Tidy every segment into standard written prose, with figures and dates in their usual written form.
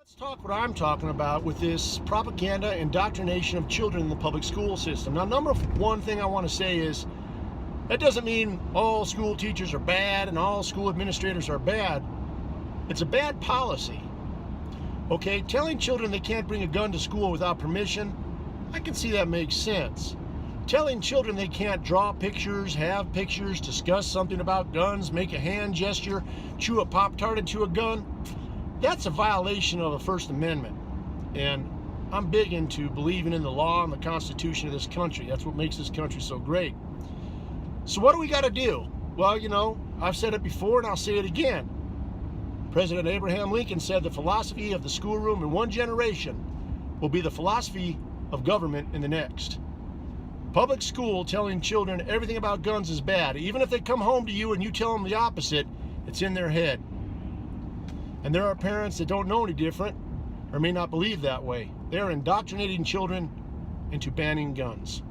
Let's talk what I'm talking about with this propaganda and indoctrination of children in the public school system. Now, number one thing I want to say is that doesn't mean all school teachers are bad and all school administrators are bad. It's a bad policy. Okay, telling children they can't bring a gun to school without permission, I can see that makes sense. Telling children they can't draw pictures, have pictures, discuss something about guns, make a hand gesture, chew a Pop-Tart into a gun, that's a violation of the First Amendment. And I'm big into believing in the law and the Constitution of this country. That's what makes this country so great. So what do we got to do? Well, you know, I've said it before and I'll say it again. President Abraham Lincoln said the philosophy of the schoolroom in one generation will be the philosophy of government in the next. Public school telling children everything about guns is bad. Even if they come home to you and you tell them the opposite, it's in their head. And there are parents that don't know any different or may not believe that way. They're indoctrinating children into banning guns.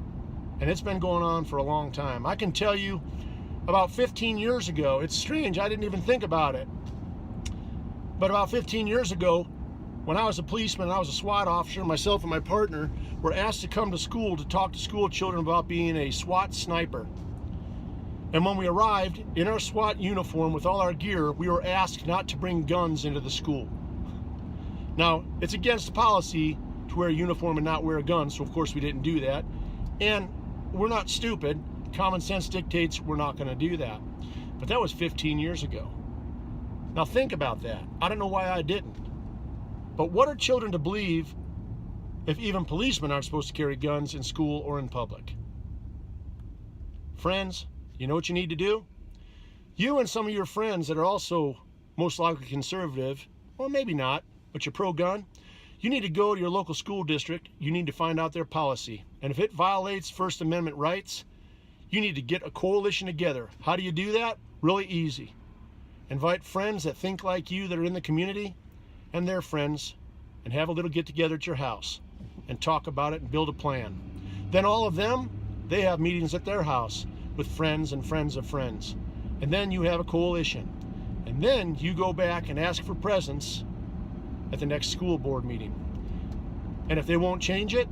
And it's been going on for a long time. I can tell you about 15 years ago, it's strange, I didn't even think about it. But about 15 years ago, when I was a policeman and I was a SWAT officer, myself and my partner were asked to come to school to talk to school children about being a SWAT sniper. And when we arrived in our SWAT uniform with all our gear, we were asked not to bring guns into the school. Now, it's against policy to wear a uniform and not wear a gun, so of course we didn't do that. And we're not stupid. Common sense dictates we're not going to do that. But that was 15 years ago. Now think about that. I don't know why I didn't. But what are children to believe if even policemen aren't supposed to carry guns in school or in public? Friends, you know what you need to do? You and some of your friends that are also most likely conservative, well, maybe not, but you're pro-gun, you need to go to your local school district. You need to find out their policy. And if it violates First Amendment rights, you need to get a coalition together. How do you do that? Really easy. Invite friends that think like you that are in the community and their friends and have a little get-together at your house and talk about it and build a plan. Then all of them, they have meetings at their house with friends and friends of friends. And then you have a coalition. And then you go back and ask for presents at the next school board meeting. And if they won't change it,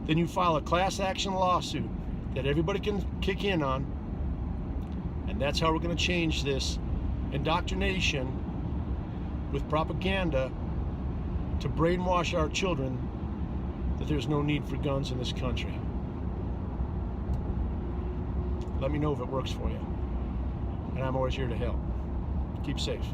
then you file a class action lawsuit that everybody can kick in on. And that's how we're going to change this indoctrination with propaganda to brainwash our children that there's no need for guns in this country. Let me know if it works for you. And I'm always here to help. Keep safe.